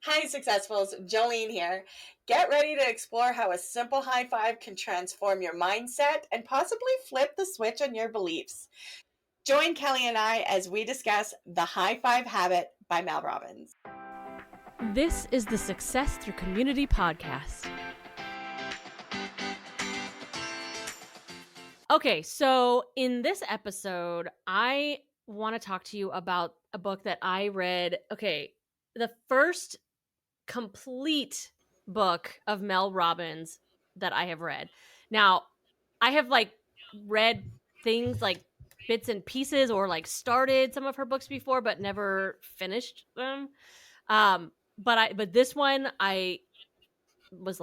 Hi, Successfuls. Jolene here. Get ready to explore how a simple high five can transform your mindset and possibly flip the switch on your beliefs. Join Kelly and I as we discuss The High Five Habit by Mel Robbins. This is the Success Through Community podcast. Okay, so in this episode, I want to talk to you about a book that I read. Okay, the first complete book of Mel Robbins that I have read. Now, I have read things like bits and pieces or started some of her books before, but never finished them. But this one I was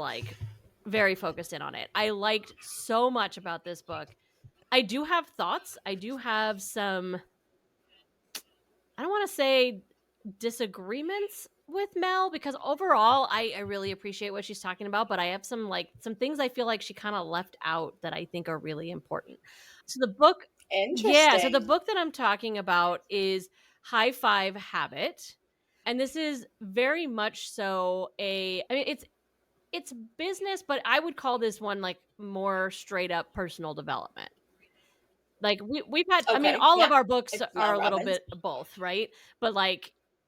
very focused in on it. I liked so much about this book. I do have thoughts. I do have some, I don't want to say disagreements with Mel, because overall I really appreciate what she's talking about, but I have some things I feel like she kind of left out that I think are really important. So the book Interesting. that I'm talking about is High Five Habit. And this is very much so it's business, but I would call this one more straight up personal development. We've had, I mean, Okay. all of Yeah. our books It's are Mel a little Robbins. bit both, right? But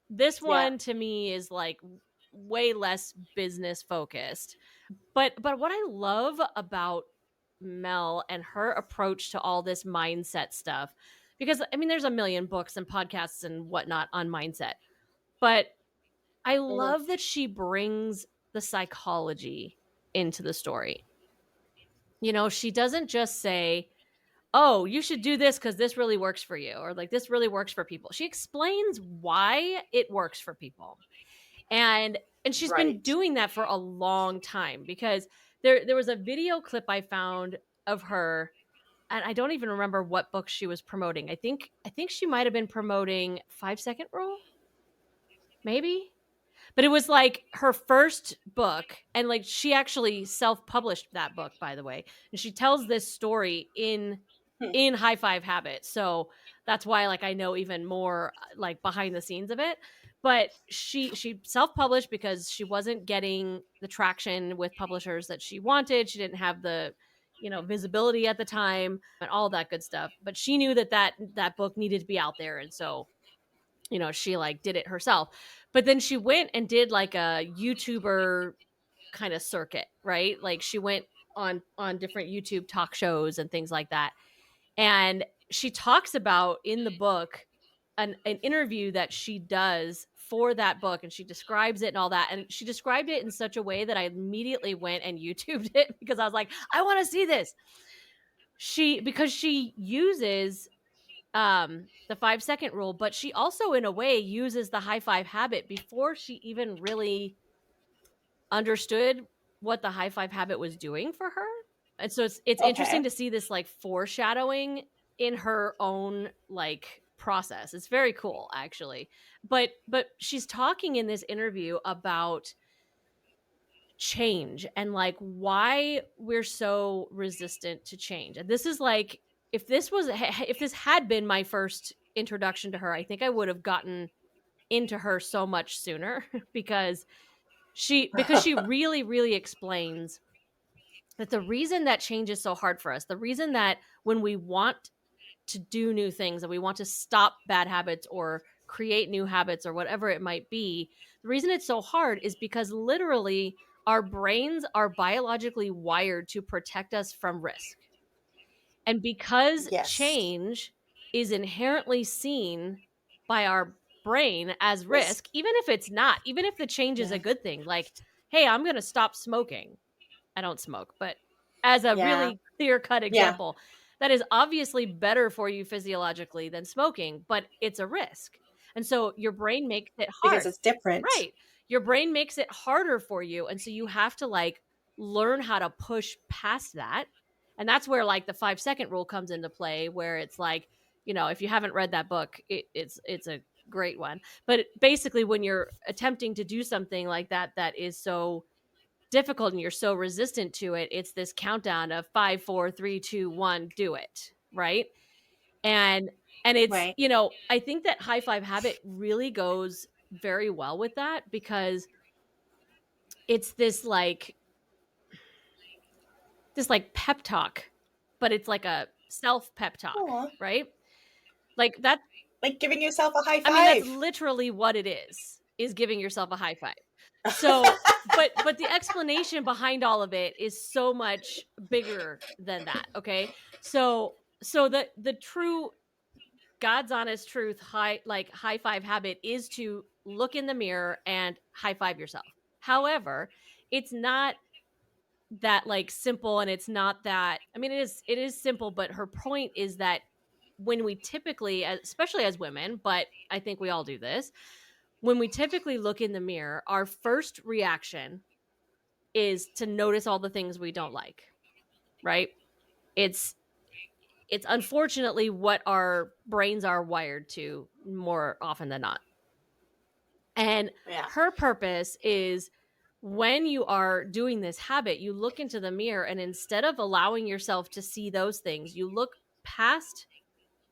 this Yeah. one to me is way less business focused. But what I love about Mel and her approach to all this mindset stuff, because I mean, there's a million books and podcasts and whatnot on mindset, but I Mhm. love that she brings the psychology into the story. You know, she doesn't just say, oh, you should do this because this really works for you, or this really works for people. She explains why it works for people. And she's been Right. doing that for a long time, because there was a video clip I found of her, and I don't even remember what book she was promoting. I think she might have been promoting 5-Second Rule, maybe. But it was her first book, and she actually self-published that book, by the way. And she tells this story Hmm. in High Five Habit. So that's why I know even more behind the scenes of it. But she self-published because she wasn't getting the traction with publishers that she wanted. She didn't have the visibility at the time and all that good stuff. But she knew that book needed to be out there, and so she did it herself. But then she went and did a YouTuber kind of circuit, right? She went on different YouTube talk shows and things like that. And she talks about in the book an interview that she does for that book, and she describes it and all that. And she described it in such a way that I immediately went and YouTubed it, because I was like, I want to see this. Because she uses the 5-second rule, but she also in a way uses the high five habit before she even really understood what the high five habit was doing for her. And so it's interesting Okay. to see this foreshadowing in her own process. It's very cool, actually. But she's talking in this interview about change and why we're so resistant to change. And this is if this had been my first introduction to her, I think I would have gotten into her so much sooner because she really really explains that the reason that change is so hard for us, the reason that when we want to do new things and we want to stop bad habits or create new habits or whatever it might be, the reason it's so hard is because literally our brains are biologically wired to protect us from risk. And because Yes. change is inherently seen by our brain as Risk. risk, even if it's not, even if the change is a Yeah. good thing, hey, I'm going to stop smoking. I don't smoke, but as a Yeah. really clear cut Yeah. example, that is obviously better for you physiologically than smoking, but it's a risk. And so your brain makes it Because hard. it's different. Right. Your brain makes it harder for you. And so you have to learn how to push past that. And that's where the 5-second rule comes into play, where it's if you haven't read that book, it's a great one. But basically, when you're attempting to do something like that is so difficult and you're so resistant to it, it's this countdown of 5, 4, 3, 2, 1, do it, right? And it's Right. I think that high five habit really goes very well with that, because it's this like pep talk, but it's like a self pep talk, Aw, right? Like that like giving yourself a high I mean, that's five. literally what it is giving yourself a high five. So, but the explanation behind all of it is so much bigger than that, okay? So the true God's honest truth high five habit is to look in the mirror and high five yourself. However, it's not that like simple, and it's not that, I mean, it is simple, but her point is that when we typically, especially as women, but I think we all do this, when we typically look in the mirror, our first reaction is to notice all the things we don't like, right? It's it's unfortunately what our brains are wired to more often than not. And Yeah. her purpose is, when you are doing this habit, you look into the mirror, and instead of allowing yourself to see those things, you look past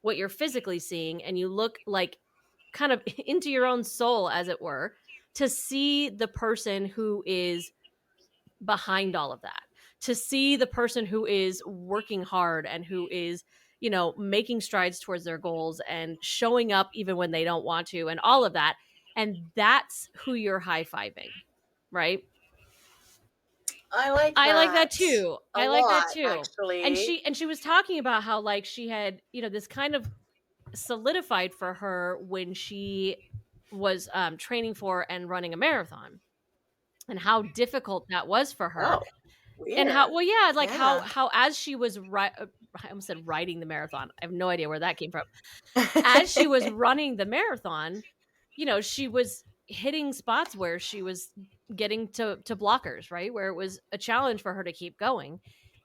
what you're physically seeing, and you look like kind of into your own soul, as it were, to see the person who is behind all of that, to see the person who is working hard and who is, making strides towards their goals and showing up even when they don't want to, and all of that. And that's who you're high fiving, right? I like I like that that too. a I like that lot, too. And actually. she was talking about how like she had, this kind of solidified for her when she was training for and running a marathon, and how difficult that was for her. Oh, And how, weird. well, yeah, like Yeah. how as she was I almost said riding the marathon. I have no idea where that came from. As she was running the marathon, she was hitting spots where she was getting to blockers, right? Where it was a challenge for her to keep going.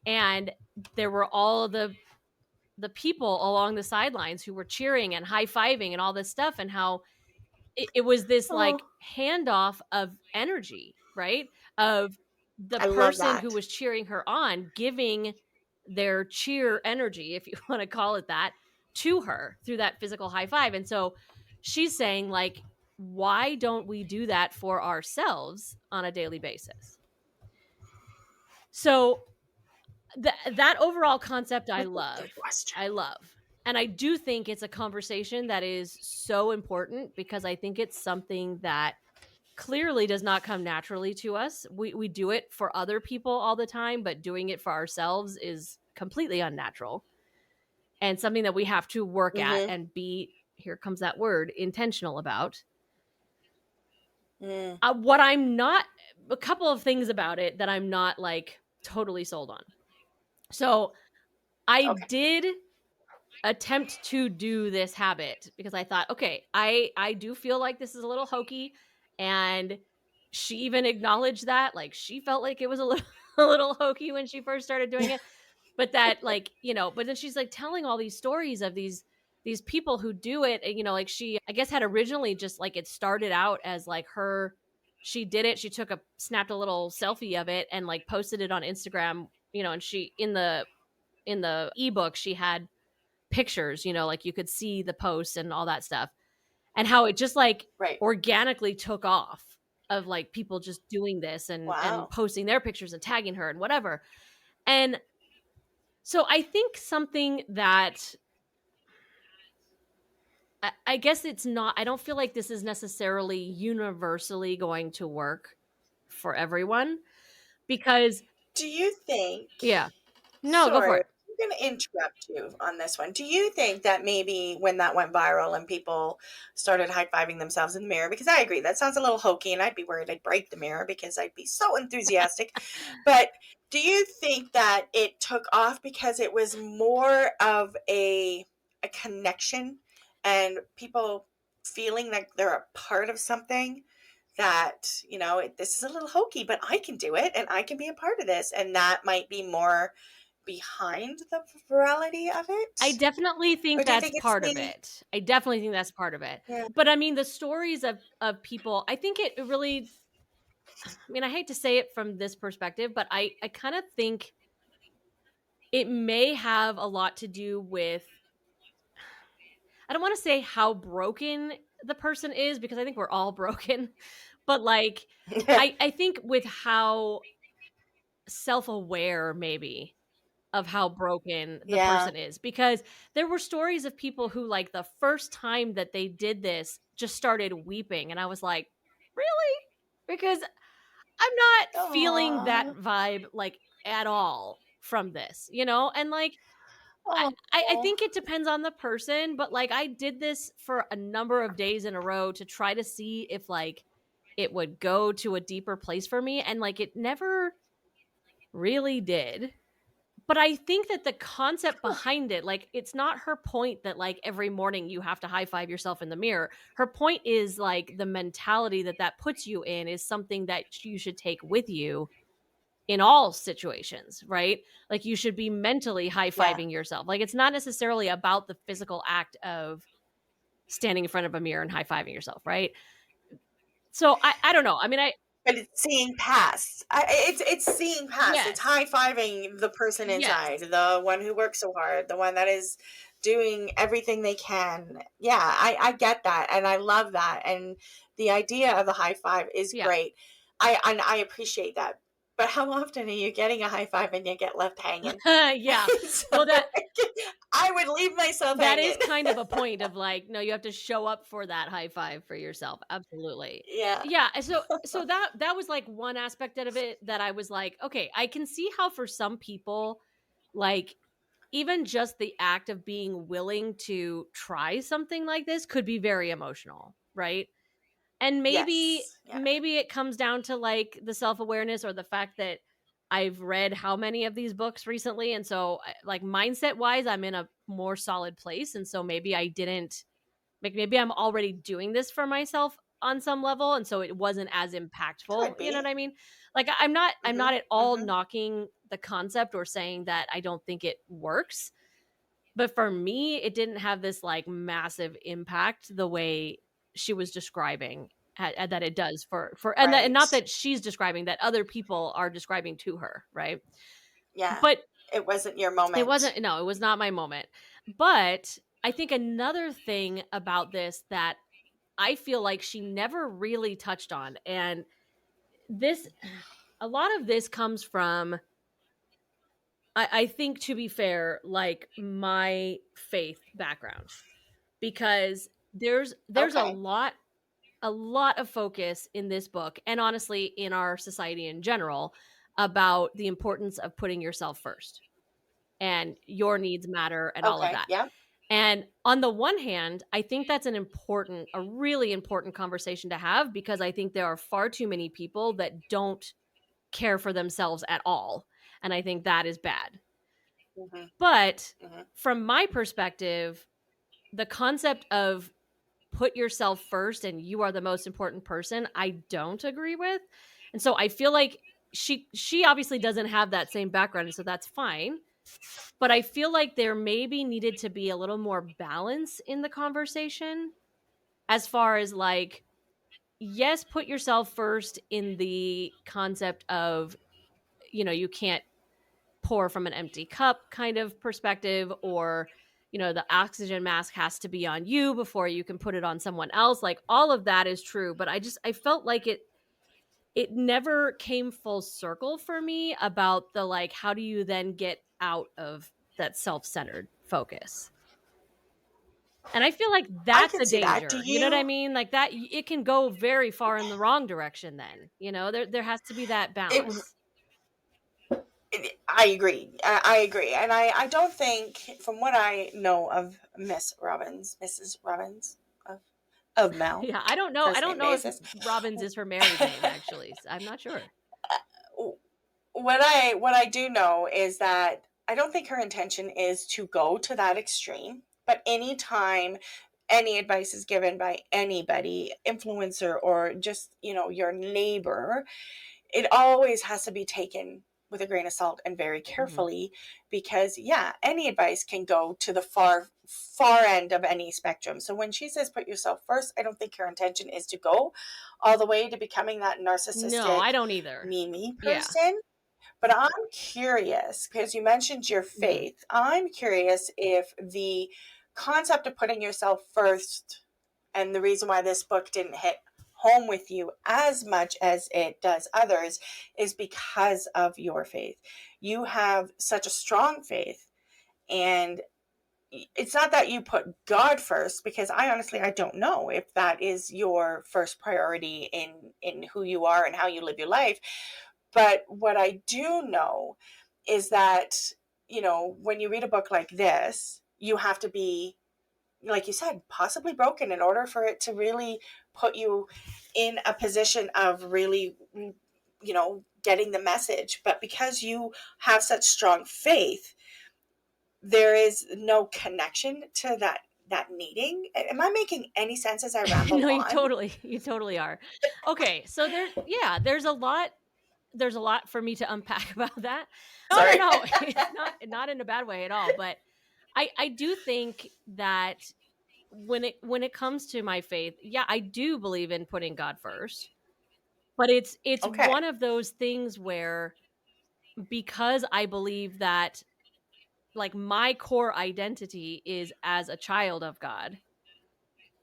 And there were all of the people along the sidelines who were cheering and high-fiving and all this stuff, and how it was this like Oh, handoff of energy, right? Of the I love person who that. was cheering her on giving their cheer energy, if you want to call it that, to her through that physical high five. And so she's saying, like, why don't we do that for ourselves on a daily basis? So that overall concept I That's a love. good question. I love. And I do think it's a conversation that is so important, because I think it's something that clearly does not come naturally to us. We do it for other people all the time, but doing it for ourselves is completely unnatural, and something that we have to work at Mm-hmm. and be, here comes that word, intentional about. Mm. What I'm not, a couple of things about it that I'm not like totally sold on. So I Okay. did attempt to do this habit because I thought, okay, I do feel like this is a little hokey, and she even acknowledged that, like, she felt like it was a little a little hokey when she first started doing it, but that, like, but then she's like telling all these stories of these people who do it, and, like, she, I guess, had originally just like, it started out as like her, she did it, she snapped a little selfie of it and like posted it on Instagram, and she, in the ebook, she had pictures, like you could see the posts and all that stuff, and how it just like Right. organically took off, of like people just doing this and Wow. posting their pictures and tagging her and whatever. And so I think something that, I guess it's not, I don't feel like this is necessarily universally going to work for everyone, because, Do you think, yeah, no, go for sorry, it. I'm going to interrupt you on this one. Do you think that maybe when that went viral and people started high fiving themselves in the mirror, because I agree, that sounds a little hokey and I'd be worried I'd break the mirror because I'd be so enthusiastic. But do you think that it took off because it was more of a connection and people feeling like they're a part of something? That, this is a little hokey, but I can do it and I can be a part of this. And that might be more behind the virality of I it? definitely Or think do you that's think it's part of the it. I definitely think that's part of it. Yeah. But I mean, the stories of people, I think it really, I mean, I hate to say it from this perspective, but I kind of think it may have a lot to do with, I don't want to say how broken the person is, because I think we're all broken, But like, I think with how self-aware maybe of how broken the Yeah. person is, because there were stories of people who, like, the first time that they did this just started weeping, and I was like, "Really?" Because I'm not feeling that Aw. vibe, like, at all from this, you know? And, like, I Oh. think it depends on the person, but, like, I did this for a number of days in a row to try to see if, like, it would go to a deeper place for me, and, like, it never really did. But I think that the concept behind it, like, it's not her point that, like, every morning you have to high five yourself in the mirror. Her point is, like, the mentality that that puts you in is something that you should take with you in all situations, right? Like, you should be mentally high Yeah. fiving yourself. Like, it's not necessarily about the physical act of standing in front of a mirror and high fiving yourself, right? So I don't know. I mean, I But it's seeing past. It's seeing past. It's yes, high-fiving the person yes, inside, the one who works so hard, the one that is doing everything they can. Yeah, I get that, and I love that, and the idea of the high five is yeah, great. I appreciate that. But how often are you getting a high five and you get left hanging? yeah. So, Well, I would leave myself that is hanging. kind of a point of, like, no, you have to show up for that high five for yourself. Absolutely. Yeah. Yeah, and so that was, like, one aspect of it that I was like, "Okay, I can see how for some people, like, even just the act of being willing to try something like this could be very emotional," right? And Yes. Yeah. maybe it comes down to, like, the self-awareness or the fact that I've read how many of these books recently, and so, like, mindset-wise, I'm in a more solid place, and so maybe I didn't like, maybe I'm already doing this for myself on some level, and so it wasn't as impactful, Could you know what be. I mean? Like, I'm not Mhm. at all Mhm. knocking the concept or saying that I don't think it works, but for me, it didn't have this, like, massive impact the way she was describing that it does for and Right. not that she's describing, that other people are describing to her, right? Yeah. But It wasn't your it moment. wasn't no, it was not my moment. But I think another thing about this that I feel like she never really touched on, and this a lot of this comes from I think, to be fair, like, my faith background, because there's Okay. a lot of focus in this book, and honestly in our society in general, about the importance of putting yourself first and your needs matter and all of Okay. that. Yeah. And on the one hand, I think that's a really important conversation to have, because I think there are far too many people that don't care for themselves at all. And I think that is bad. Mhm. But Mhm. from my perspective, the concept of put yourself first and you are the most important person, I don't agree with. And so I feel like she obviously doesn't have that same background, and so that's fine. But I feel like there maybe needed to be a little more balance in the conversation, as far as, like, yes, put yourself first in the concept of, you can't pour from an empty cup kind of perspective, or, the oxygen mask has to be on you before you can put it on someone else. Like, all of that is true, but I felt like it never came full circle for me about the, like, how do you then get out of that self-centered focus? And I feel like I that's can a see that. Do danger, you know what I you? mean? Like, that it can go very far in the wrong direction then, there has to be that It. balance. I agree. I agree, and I don't think, from what I know of Mrs. Robbins of Mel, Yeah, I first don't name know if basis. Robbins is her married name, actually, I'm not sure. What I do know is that I don't think her intention is to go to that extreme. But anytime any advice is given by anybody, influencer or just your neighbor, it always has to be taken with a grain of salt and very Mhm. carefully, because yeah, any advice can go to the far end of any spectrum. So when she says put yourself first, I don't think her intention is to go all the way to becoming that No, I narcissistic don't either. me Yeah. person. But I'm curious, because you mentioned your Mhm. faith. I'm curious if the concept of putting yourself first, and the reason why this book didn't hit home with you as much as it does others is because of your faith. You have such a strong faith, and it's not that you put God first, because I don't know if that is your first priority in who you are and how you live your life. But what I do know is that, when you read a book like this, you have to be, like you said, possibly broken in order for it to really put you in a position of really, getting the message. But because you have such strong faith, there is no connection to that needing. Am I making any sense as I ramble No, on? you totally are. Okay, so yeah, there's a lot for me to unpack about that. No, no, Sorry. no, it's not in a bad way at all, but I do think that when it comes to my faith, yeah, I do believe in putting God first, but it's Okay. one of those things where, because I believe that, like, my core identity is as a child of God,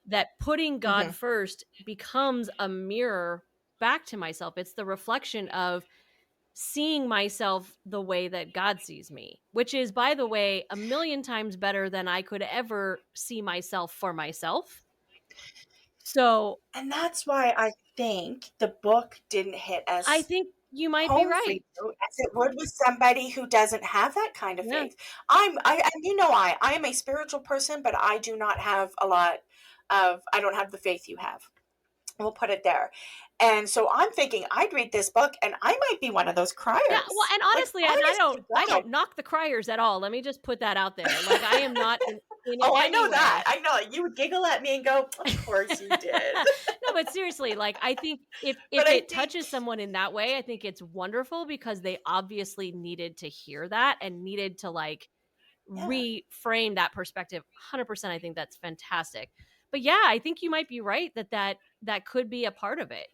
that putting God Hmm. first becomes a mirror back to myself. It's the reflection of seeing myself the way that God sees me, which is, by the way, a million times better than I could ever see myself for myself. So And that's why I think the book didn't hit I as think you might be home for you right. as it would with somebody who doesn't have that kind of Yeah. faith. I am a spiritual person, but I do not have a lot I don't have the faith you have. We'll put it there. And so I'm thinking I'd read this book and I might be one of those Yeah, well, criers. and Like, honestly, and honest to I God. don't knock the criers at all. Let me just put that out there. Like, I am not in Oh, I any know that. way. I know it. You would giggle at me and go, "Of course you did." No, but seriously, like, I think But if I it think, touches someone in that way, I think it's wonderful, because they obviously needed to hear that and needed to, like, yeah. reframe that perspective. 100%, I think that's fantastic. But yeah, I think you might be right that that could be a part of it,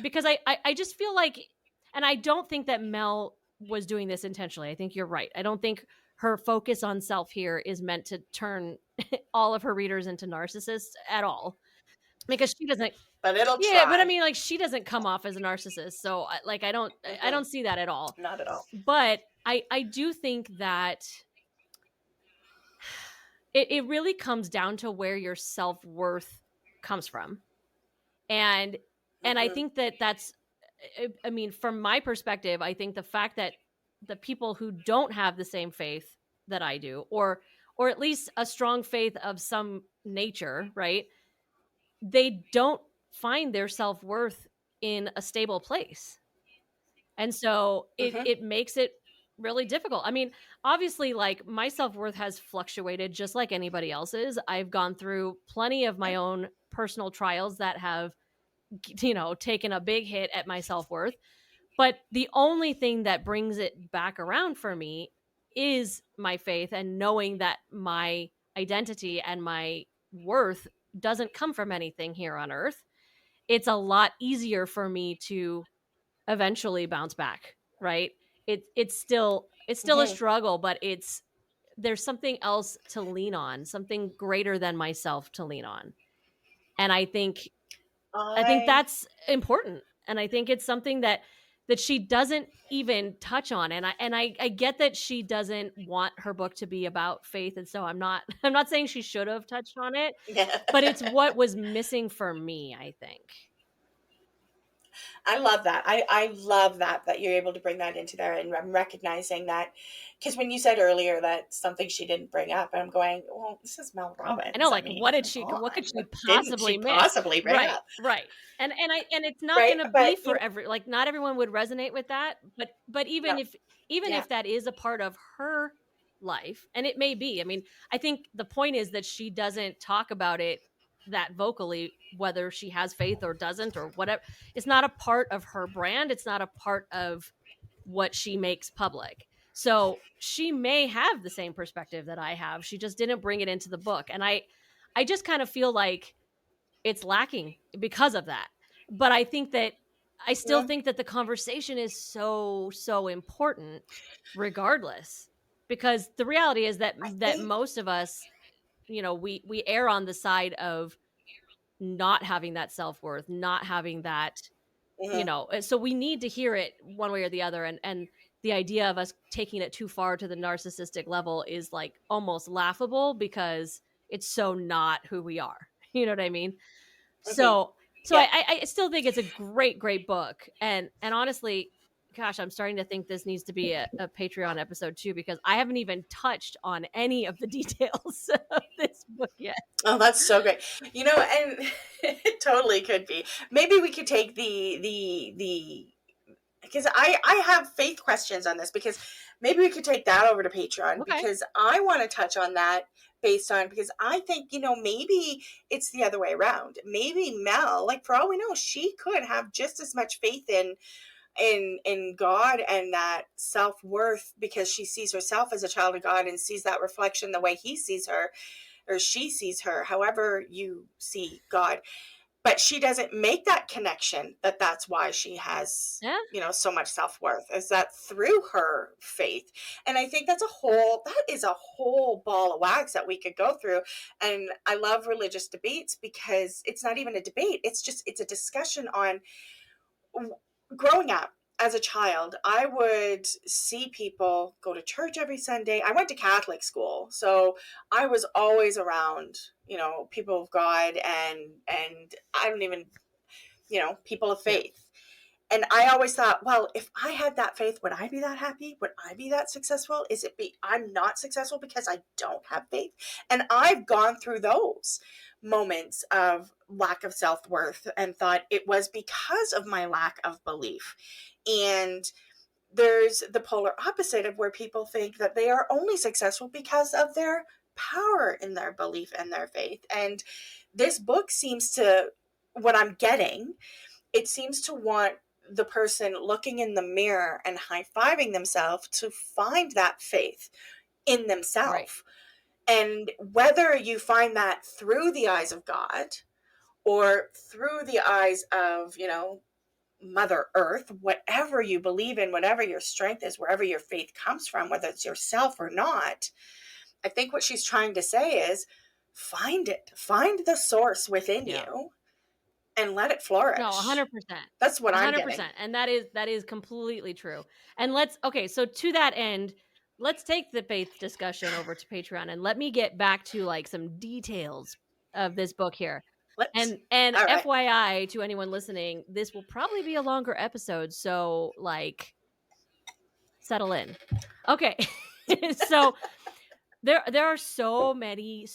because I just feel like, and I don't think that Mel was doing this intentionally. I think you're right. I don't think her focus on self here is meant to turn all of her readers into narcissists at all, because she doesn't. But it'll Yeah, but I try. mean, like, she doesn't come off as a narcissist, so I Hmm. don't see that at all. Not at all. But I do think that it really comes down to where your self-worth comes from. And I Hmm. think that that's, I mean, from my perspective, I think the fact that the people who don't have the same faith that I do, or at least a strong faith of some nature, right? They don't find their self-worth in a stable place. And so Hmm. it makes it really difficult. I mean, obviously, like, my self-worth has fluctuated just like anybody else's. I've gone through plenty of my Yeah. own personal trials that have, taken a big hit at my self-worth. But the only thing that brings it back around for me is my faith, and knowing that my identity and my worth doesn't come from anything here on earth. It's a lot easier for me to eventually bounce back, right? It's still a Hmm. struggle, but there's something else to lean on, something greater than myself to lean on. And I think I that's important. And I think it's something that she doesn't even touch on. And I get that she doesn't want her book to be about faith. And so I'm not saying she should have touched on it, Yeah. but it's what was missing for me, I think. I love that. I love that you're able to bring that into there, and I'm recognizing that, because when you said earlier that something she didn't bring up, I'm going, well, this is Mel I know, Robbins. I like, mean, come what could on, she what didn't possibly she miss? possibly bring Right, up? right. And it's not Right. gonna But be for like, not everyone would resonate with that, but no, even yeah. if that is a part of her life, and it may be. I mean, I think the point is that she doesn't talk about it that vocally, whether she has faith or doesn't, or whatever. It's not a part of her brand. It's not a part of what she makes public. So she may have the same perspective that I have. She just didn't bring it into the book. And I just kind of feel like it's lacking because of that. But I still Yeah. think that the conversation is so important regardless. Because the reality is that I that think. most of us, we err on the side of not having that self-worth, not having that, Hmm. so we need to hear it one way or the other. And the idea of us taking it too far to the narcissistic level is like almost laughable because it's so not who we are. You know what I mean? Hmm. So Yeah. I still think it's a great book. And honestly, gosh, I'm starting to think this needs to be a Patreon episode too, because I haven't even touched on any of the details of this book yet. Oh, that's so great. And it totally could be. Maybe we could take the because I have faith questions on this, because maybe we could take that over to Patreon, Okay. because I want to touch on that, based on, because I think, maybe it's the other way around. Maybe Mel, like, for all we know, she could have just as much faith in God and that self-worth, because she sees herself as a child of God and sees that reflection the way he sees her, or she sees her, however you see God. But she doesn't make that connection, that that's why she has, Yeah. so much self-worth, is that through her faith. And I think that is a whole ball of wax that we could go through. And I love religious debates, because it's not even a debate, it's a discussion on, growing up as a child, I would see people go to church every Sunday. I went to Catholic school, so I was always around, people of God, and I don't even, people of Yeah. faith. And I always thought, well, if I had that faith, would I be that happy? Would I be that successful? I'm not successful because I don't have faith? And I've gone through those moments of lack of self-worth and thought it was because of my lack of belief. And there's the polar opposite of where people think that they are only successful because of their power in their belief and their faith. And this book seems to, what I'm getting, it seems to want the person looking in the mirror and high-fiving themselves to find that faith in Right. themselves. And whether you find that through the eyes of God, or through the eyes of, Mother Earth, whatever you believe in, whatever your strength is, wherever your faith comes from, whether it's yourself or not, I think what she's trying to say is, find it, find the source within Yeah. you, and let it No, flourish. 100%. That's what I'm getting. 100%. And that is completely true. And okay, so to that end, let's take the faith discussion over to Patreon and let me get back to like some details of this book here. Let's. And All right. FYI to anyone listening, this will probably be a longer episode, so like settle in. Okay. So there are so many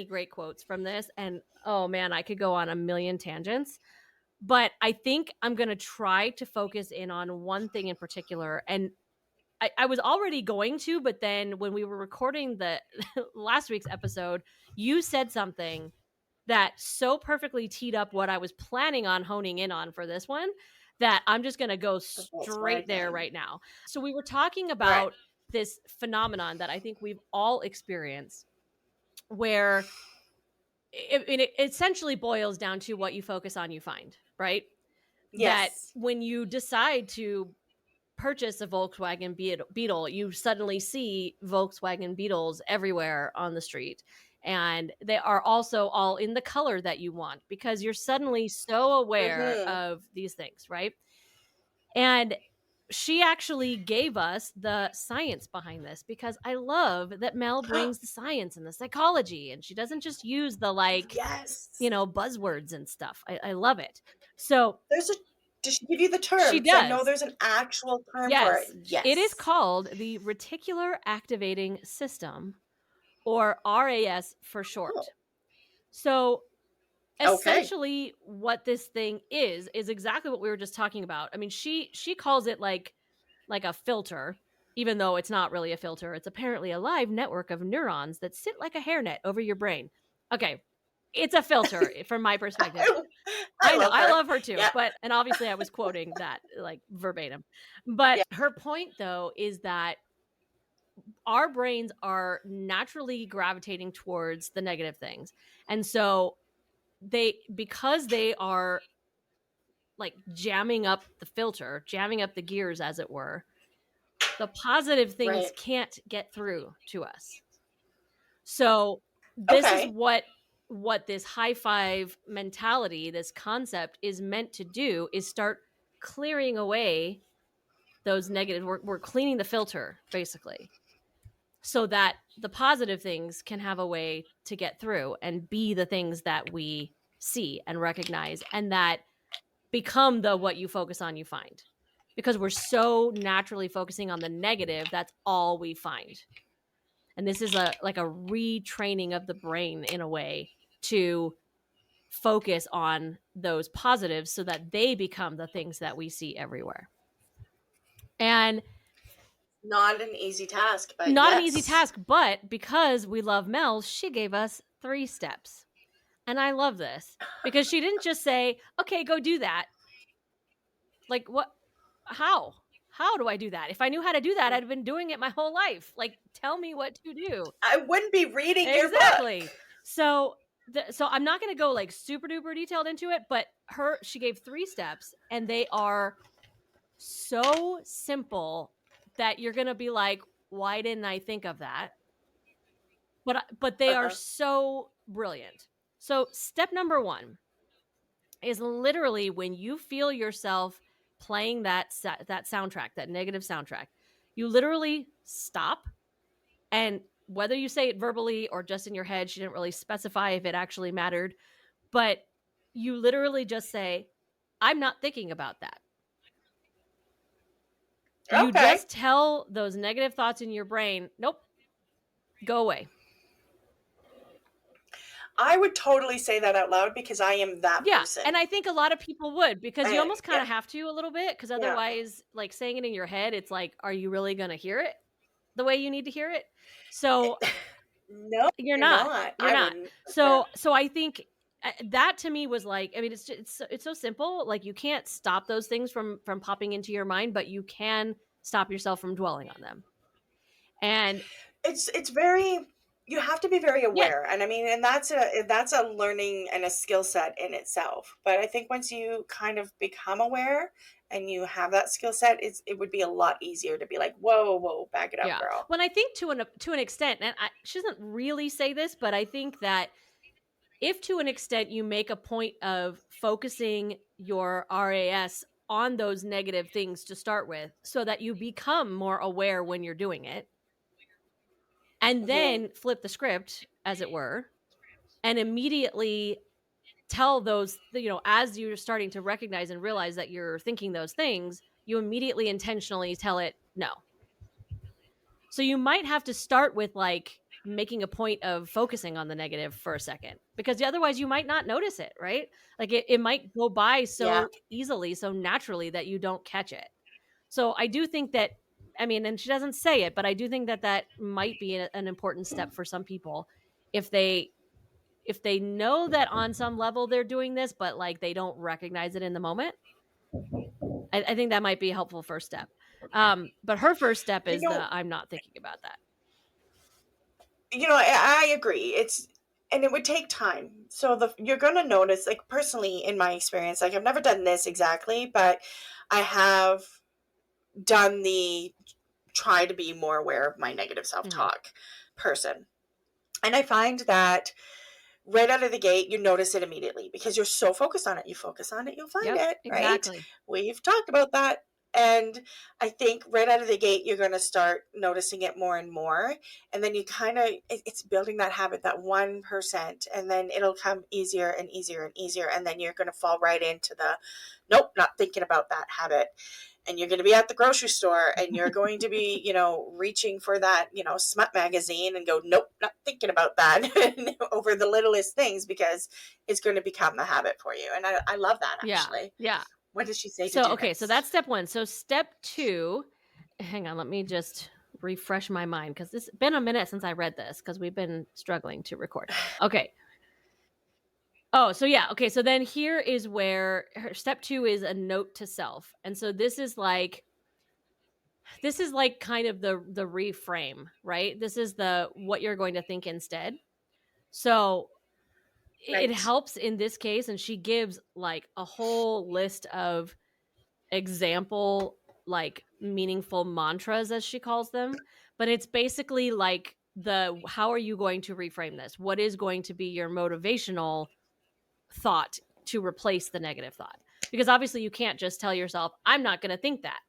great quotes from this, and oh man, I could go on a million tangents. But I think I'm going to try to focus in on one thing in particular. And I was already going to, but then when we were recording the last week's episode, you said something that so perfectly teed up what I was planning on honing in on for this one that I'm just going to go The straight there Volkswagen. right now. So we were talking All right. about this phenomenon that I think we've all experienced where it essentially boils down to what you focus on, you find, right? That Yes. when you decide to purchase a Volkswagen Beetle, you suddenly see Volkswagen Beetles everywhere on the street. And they are also all in the color that you want because you're suddenly so aware Mm-hmm. of these things, right? And she actually gave us the science behind this because I love that Mel brings the science and the psychology and she doesn't just use the like, Yes. buzzwords and stuff. I love it. So There's a. Did she give you the term? she Because I know does. there's an actual term for it. Yes. It is Yes. called the reticular activating system, or RAS for Oh. short. So Okay. essentially what this thing is exactly what we were just talking about. I mean, she calls it like a filter, even though it's not really a filter. It's apparently a live network of neurons that sit like a hairnet over your brain. Okay. It's a filter from my perspective. I, I I know, love I her. love her too, Yeah. and obviously I was quoting that like verbatim. But Yeah. her point though is that our brains are naturally gravitating towards the negative things. And so because they are like jamming up the filter, jamming up the gears as it were, the positive things Right. can't get through to us. So this is Okay. what what this high five mentality, this concept is meant to do is start clearing away those negatives. We're cleaning the filter, basically, so that the positive things can have a way to get through and be the things that we see and recognize, and that become the what you focus on, you find. Because we're so naturally focusing on the negative, that's all we find. And this is a retraining of the brain in a way to focus on those positives so that they become the things that we see everywhere. And Not an easy task, but not an easy yes. task, but because we love Mel, she gave us 3 steps. And I love this because she didn't just say, okay, go do that. Like, what? How? How do I do that? If I knew how to do that, I'd have been doing it my whole life. Like, tell me what to do. I wouldn't be reading your Exactly. book. So, so I'm not going to go like super duper detailed into it, but she gave 3 steps, and they are so simple that you're going to be like, why didn't I think of that? But they are so brilliant. So, step number 1 is literally when you feel yourself playing that soundtrack, that negative soundtrack, you literally stop, and whether you say it verbally or just in your head, she didn't really specify if it actually mattered, but you literally just say, I'm not thinking about that. You Okay. just tell those negative thoughts in your brain, nope, go away. I would totally say that out loud because I am that person. And I think a lot of people would, because you almost kind of Yeah. have to a little bit, because Yeah. otherwise, like, saying it in your head, it's like, are you really going to hear it the way you need to hear it? So No, you're you're not. not. You're I not. wouldn't. So I think that to me was like, I mean, it's so simple. Like, you can't stop those things from popping into your mind, but you can stop yourself from dwelling on them. And It's very, you have to be very yeah, aware, and I mean, and that's a learning and a skill set in itself. But I think once you kind of become aware and you have that skill set, it would be a lot easier to be like, whoa, back it up, yeah. girl. When I think to an extent, and she doesn't really say this, but I think that if to an extent you make a point of focusing your RAS on those negative things to start with, so that you become more aware when you're doing it, and then flip the script, as it were, and immediately tell those, as you're starting to recognize and realize that you're thinking those things, you immediately intentionally tell it no. So you might have to start with like making a point of focusing on the negative for a second, because otherwise you might not notice it, right? Like, it might go by so easily, so naturally, that you don't catch it. So I do think that, I mean, and she doesn't say it, but I do think that that might be an important step for some people, if they know that on some level they're doing this, but like they don't recognize it in the moment. I think that might be a helpful first step. But her first step is I'm not thinking about that. I agree. And it would take time. So you're going to notice, like, personally, in my experience, like, I've never done this exactly, but I have done the try to be more aware of my negative self-talk person. And I find that right out of the gate, you notice it immediately because you're so focused on it. You focus on it, you'll find it, exactly. right? We've talked about that. And I think right out of the gate, you're going to start noticing it more and more. And then you kind of, it's building that habit, that 1%. And then it'll come easier and easier and easier. And then you're going to fall right into the, nope, not thinking about that habit. And you're going to be at the grocery store and you're going to be, reaching for that, smut magazine and go, nope, not thinking about that over the littlest things, because it's going to become the habit for you. And I love that, actually. Yeah. What did she say so to do okay next? So that's step 1. So step 2, hang on, let me just refresh my mind, because it's been a minute since I read this, because we've been struggling to record. Okay. Oh, so yeah. Okay. So then here is where her step 2 is a note to self. And so this is like kind of the reframe, right? This is the what you're going to think instead. So it helps in this case. And she gives like a whole list of example, like, meaningful mantras, as she calls them. But it's basically like how are you going to reframe this? What is going to be your motivational thought to replace the negative thought? Because obviously you can't just tell yourself, I'm not going to think that.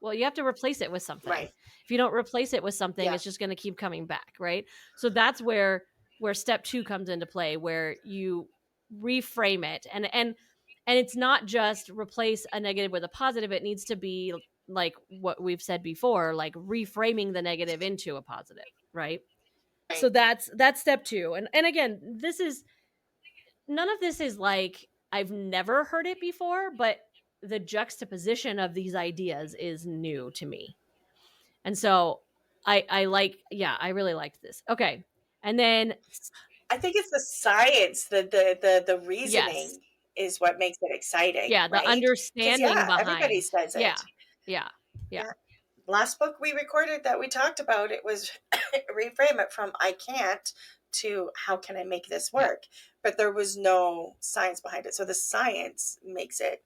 Well, you have to replace it with something. Right. If you don't replace it with something, Yeah. it's just going to keep coming back, right? So that's where step 2 comes into play, where you reframe it. And it's not just replace a negative with a positive. It needs to be like what we've said before, like reframing the negative into a positive, right? So Right. that's step 2. And again, this is none of this is like I've never heard it before, but the juxtaposition of these ideas is new to me. And so I like, yeah, I really liked this. Okay. And then I think it's the science, the yes. reasoning is what makes it exciting, Yeah, the right? Because understanding yeah, everybody behind. says Yeah. it. Yeah. Yeah. Yeah. Last book we recorded that we talked about, it was reframe it from I can't to how can I make this Yeah. work? But there was no science behind it. So the science makes it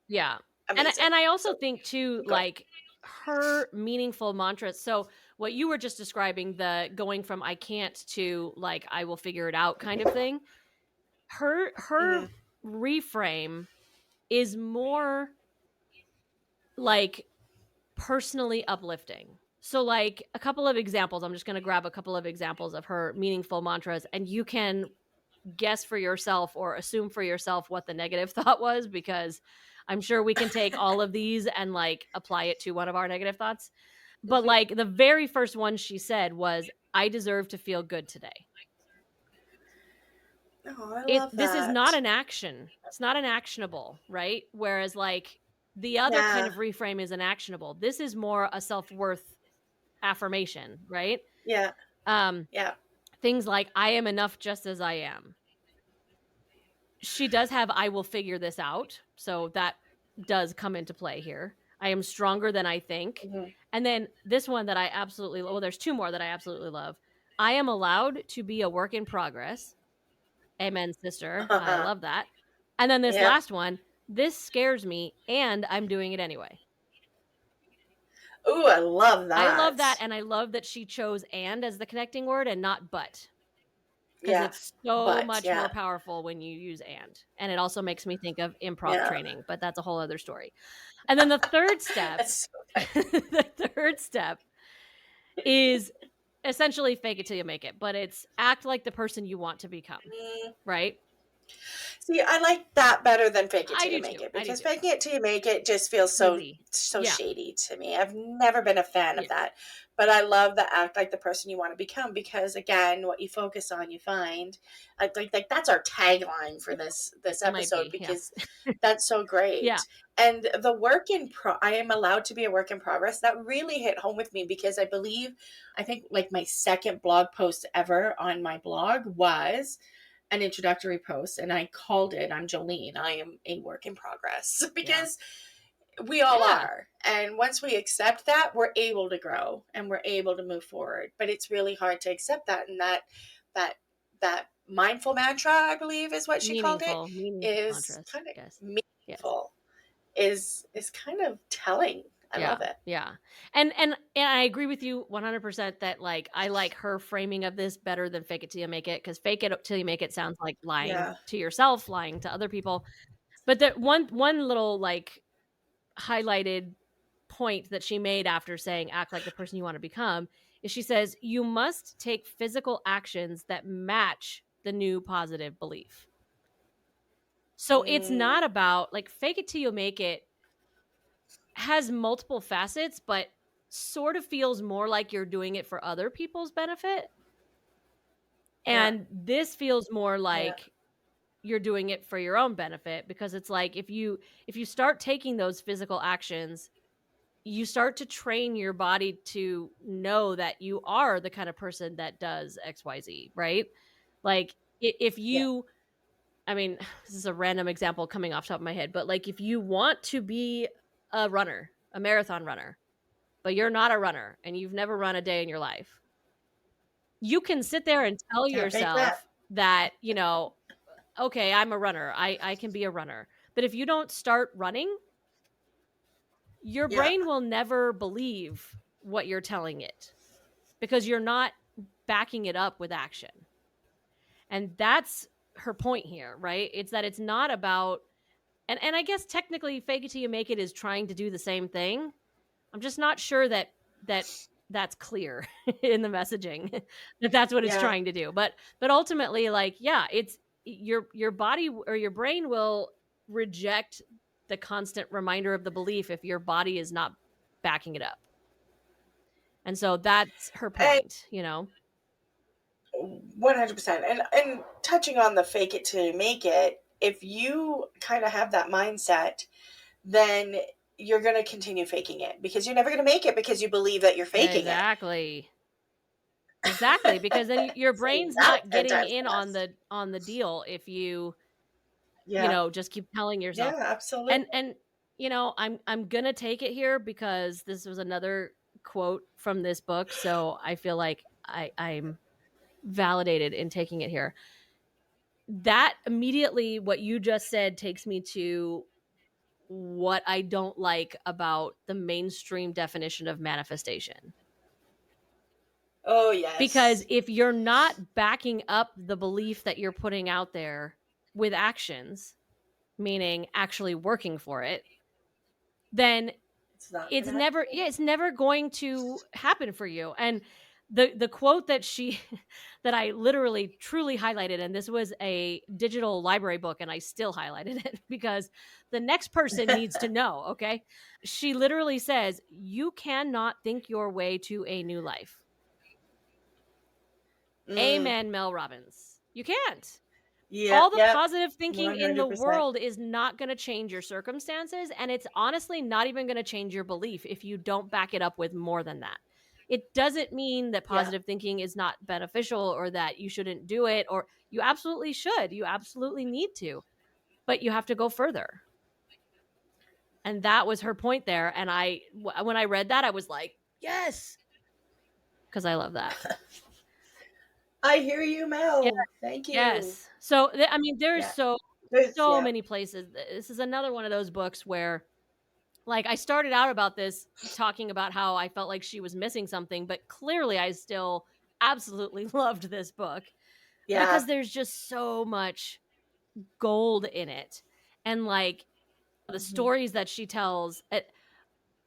Yeah. amazing. And I also So think too, go ahead. like her meaningful mantras. So what you were just describing, the going from I can't to like I will figure it out kind of thing. Her Hmm. reframe is more like personally uplifting. So like a couple of examples, I'm just going to grab a couple of examples of her meaningful mantras, and you can guess for yourself or assume for yourself what the negative thought was, because I'm sure we can take all of these and like apply it to one of our negative thoughts. But Hmm. like the very first one she said was, I deserve to feel good today. Oh, I love This is not that. an action. It's not an actionable, right? Whereas like the other kind Yeah. of reframe is an actionable. This is more a self-worth affirmation, right? Yeah. Um Yeah. things like I am enough just as I am. She does have I will figure this out. So that does come into play here. I am stronger than I think. Hmm. And then this one that I absolutely well, there's two more that I absolutely love. I am allowed to be a work in progress. Amen, sister. I love that. And then this Yeah. last one, this scares me and I'm doing it anyway. Ooh, I love I love that. that. And I love that she chose and as the connecting word and not but, because Yeah. it's so But much more yeah. powerful when you use and it also makes me think of improv Yeah. training, but that's a whole other story. And then the third step, That's so funny. the third step is essentially fake it till you make it, but it's act like the person you want to become, Mm. right? See, I like that better than fake it I till you do make too. it, I do because too. faking it till you make it just feels so Cheesy. so Yeah. shady to me. I've never been a fan of Yeah. that. But I love the act like the person you want to become, because again, what you focus on, you find. Like that's our tagline for this Might episode, be. Yeah. because that's so Yeah. great. And the I am allowed to be a work in progress, that really hit home with me, because I think like my second blog post ever on my blog was an introductory post, and I called it I'm Jolene, I am a work in progress, Yeah. because we all Yeah. are. And once we accept that, we're able to grow and we're able to move forward. But it's really hard to accept that, and that that mindful mantra, I believe is what she called it, Meaningful is mantras. kind of Yes. Yes. meaningful, is kind of telling. I Yeah, love it. yeah. And I agree with you 100% that, like, I like her framing of this better than fake it till you make it, because fake it till you make it sounds like lying Yeah. to yourself, lying to other people. But the one little, like, highlighted point that she made after saying, "Act like the person you wanna become," is she says, "You must take physical actions that match the new positive belief." So it's Mm, not about like, fake it till you make it has multiple facets, but sort of feels more like you're doing it for other people's benefit. yeah. And this feels more Yeah. like you're doing it for your own benefit, because it's like if you start taking those physical actions, you start to train your body to know that you are the kind of person that does XYZ, right? Like if Yeah. you I mean, this is a random example coming off the top of my head, but like if you want to be a runner, a marathon runner, but you're not a runner and you've never run a day in your life, you can sit there and tell Can't fake that. yourself that, okay, I'm a runner. I can be a runner. But if you don't start running, your Yeah. brain will never believe what you're telling it, because you're not backing it up with action. And that's her point here, right? It's that it's not about, and I guess technically fake it till you make it is trying to do the same thing. I'm just not sure that that's clear in the messaging that that's what it's Yeah. trying to do. But ultimately, like, yeah, it's your body or your brain will reject the constant reminder of the belief if your body is not backing it up. And so that's her And point, you know? 100%. And touching on the fake it till you make it, if you kind of have that mindset, then you're going to continue faking it because you're never going to make it because you believe that you're faking it. Exactly. Exactly, because then your Say brain's that not 10 getting times in fast. on the deal if you Yeah. just keep telling yourself. Yeah, absolutely. And I'm going to take it here because this was another quote from this book, so I feel like I'm validated in taking it here. That immediately what you just said takes me to what I don't like about the mainstream definition of manifestation. Oh, Because yes. if you're not backing up the belief that you're putting out there with actions, meaning actually working for it, then It's not it's going to never happen. yeah, it's never going to happen for you. And the quote that she that I literally truly highlighted, and this was a digital library book and I still highlighted it because the next person needs to know, okay? She literally says, "You cannot think your way to a new life." Mm, Amen, Mel Robbins. You can't. yep, All the yep. positive thinking in the 100%. world is not going to change your circumstances. And it's honestly not even going to change your belief if you don't back it up with more than that. It doesn't mean that Yeah. positive thinking is not beneficial or that you shouldn't do it, or you absolutely should. You absolutely need to, but you have to go further. And that was her point there. And when I read that, I was like, yes, because I love that. I hear you, Yeah. Mel. Thank you. Yes. So, I mean, there's Yeah. so Yeah. many places. This is another one of those books where, like, I started out about this talking about how I felt like she was missing something, but clearly I still absolutely loved this book Yeah. because there's just so much gold in it. And like the Mhm. stories that she tells.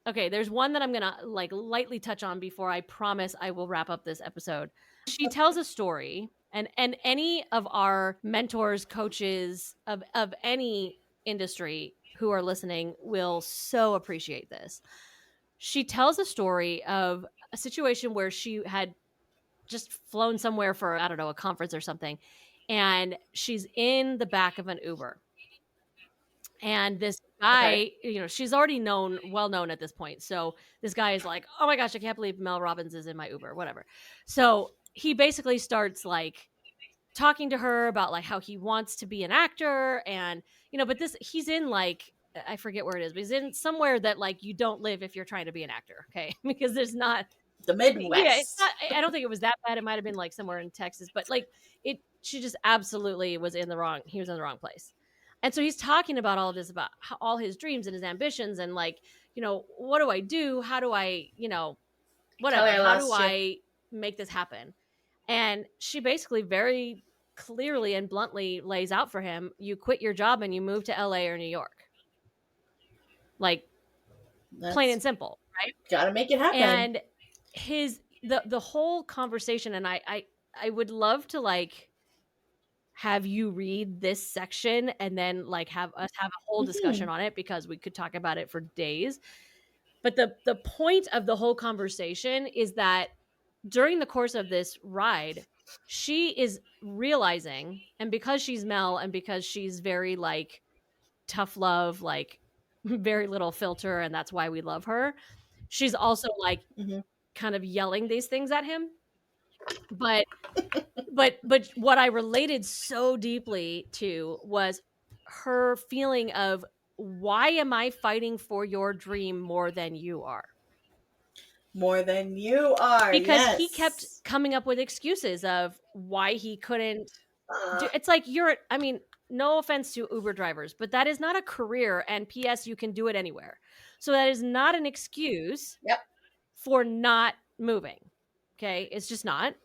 Okay, there's one that I'm going to like lightly touch on before I promise I will wrap up this episode. She tells a story, and any of our mentors, coaches of any industry who are listening will so appreciate this. She tells a story of a situation where she had just flown somewhere for, I don't know, a conference or something, and she's in the back of an Uber. And this Okay. guy, she's already well known at this point. So this guy is like, "Oh my gosh, I can't believe Mel Robbins is in my Uber," whatever. So he basically starts like talking to her about like how he wants to be an actor, and but he's in like, I forget where it is, but he's in somewhere that like you don't live if you're trying to be an actor, okay? Because there's not, The yeah, it's not, Midwest. I don't think it was that bad. It might have been like somewhere in Texas, but like she just absolutely he was in the wrong place. And so he's talking about all of this, about all his dreams and his ambitions, and like, what do I do? How do I, Kelly, whatever, I how do lost you. I make this happen? And she basically very clearly and bluntly lays out for him, you quit your job and you move to LA or New York. Like, plain That's and simple, right? gotta make it happen. And the whole conversation, and I would love to like have you read this section and then like have us have a whole discussion Mhm. on it because we could talk about it for days. But the point of the whole conversation is that during the course of this ride, she is realizing, and because she's Mel and because she's very like tough love, like very little filter, and that's why we love her, she's also like Mhm. kind of yelling these things at him. But what I related so deeply to was her feeling of, why am I fighting for your dream more than you are? More than you are. Because he kept Yes. coming up with excuses of why he couldn't Uh, it's like, I mean, no offense to Uber drivers, but that is not a career, and PS, you can do it anywhere. So that is not an excuse yep. for not moving. Okay? It's just not.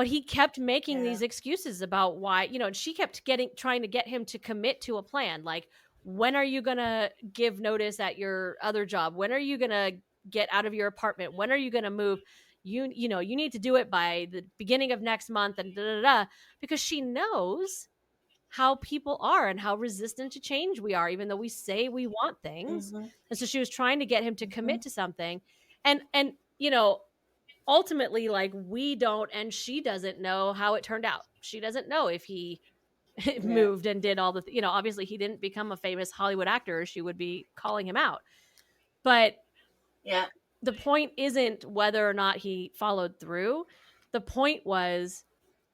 But he kept making these excuses about why, and she kept trying to get him to commit to a plan. Like, when are you going to give notice at your other job? When are you going to get out of your apartment? When are you going to move? You need to do it by the beginning of next month, and because she knows how people are and how resistant to change we are, even though we say we want things. Mm-hmm. And so she was trying to get him to Mm-hmm. commit to something. And ultimately, like, we don't, and she doesn't know how it turned out. She doesn't know if he moved and did all the, obviously he didn't become a famous Hollywood actor. She would be calling him out. But the point isn't whether or not he followed through. The point was,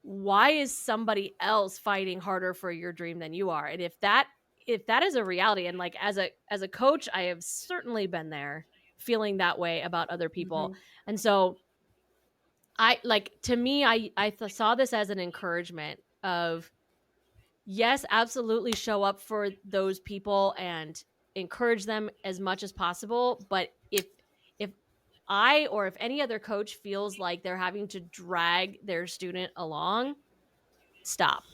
why is somebody else fighting harder for your dream than you are? And if that is a reality, and like as a coach, I have certainly been there, feeling that way about other people. Mm-hmm. And so to me, I saw this as an encouragement of, yes, absolutely show up for those people and encourage them as much as possible. But if I, or if any other coach feels like they're having to drag their student along, stop.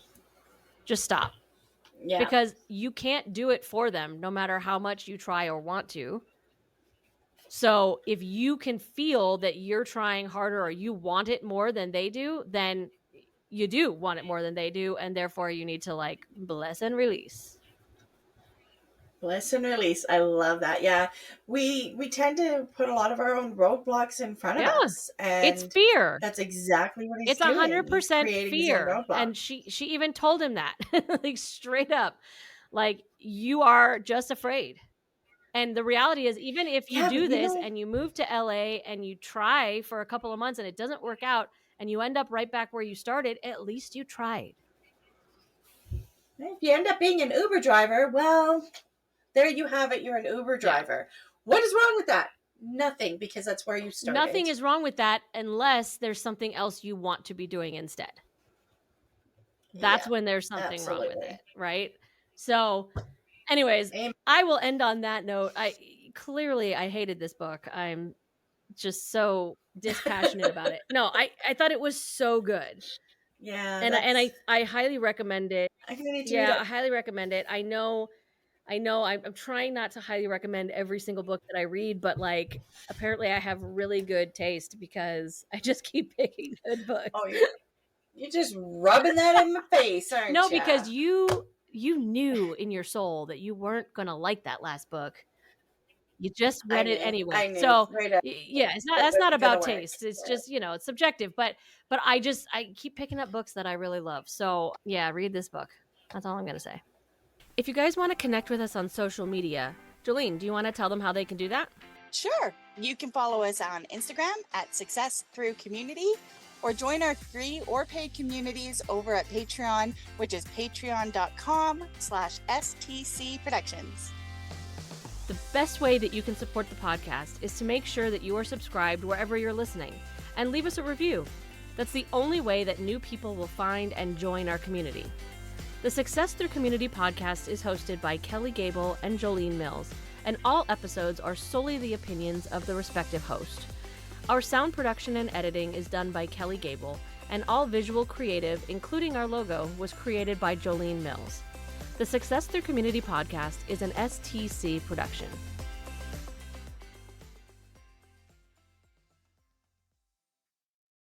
Just stop. Yeah. Because you can't do it for them, no matter how much you try or want to. So if you can feel that you're trying harder or you want it more than they do, then you do want it more than they do. And therefore you need to, like, bless and release. Bless and release. I love that. Yeah. We tend to put a lot of our own roadblocks in front of us. And it's fear. That's exactly what he's It's doing. 100% He's creating fear. his own roadblock. And she even told him that, like, straight up, like, you are just afraid. And the reality is, even if you do this and you move to LA and you try for a couple of months and it doesn't work out and you end up right back where you started, at least you tried. If you end up being an Uber driver, well, there you have it. You're an Uber driver. Yeah. What is wrong with that? Nothing, because that's where you started. Nothing is wrong with that unless there's something else you want to be doing instead. That's when there's something wrong with it, right? So anyways, I will end on that note. I hated this book. I'm just so dispassionate about it. No, I thought it was so good. Yeah. And I highly recommend it. I need to read it. I highly recommend it. I know I'm trying not to highly recommend every single book that I read, but like, apparently I have really good taste because I just keep picking good books. Oh, you're just rubbing that in my face, aren't you? No, because you knew in your soul that you weren't going to like that last book. You just read it anyway. I knew. So yeah, that's not about taste. It's just, it's subjective, but I keep picking up books that I really love. So yeah, read this book. That's all I'm going to say. If you guys want to connect with us on social media, Jolene, do you want to tell them how they can do that? Sure. You can follow us on Instagram at Success Through Community, or join our free or paid communities over at Patreon, which is patreon.com/STC Productions. The best way that you can support the podcast is to make sure that you are subscribed wherever you're listening and leave us a review. That's the only way that new people will find and join our community. The Success Through Community podcast is hosted by Kelly Gable and Jolene Mills, and all episodes are solely the opinions of the respective host. Our sound production and editing is done by Kelly Gable, and all visual creative, including our logo, was created by Jolene Mills. The Success Through Community podcast is an STC production.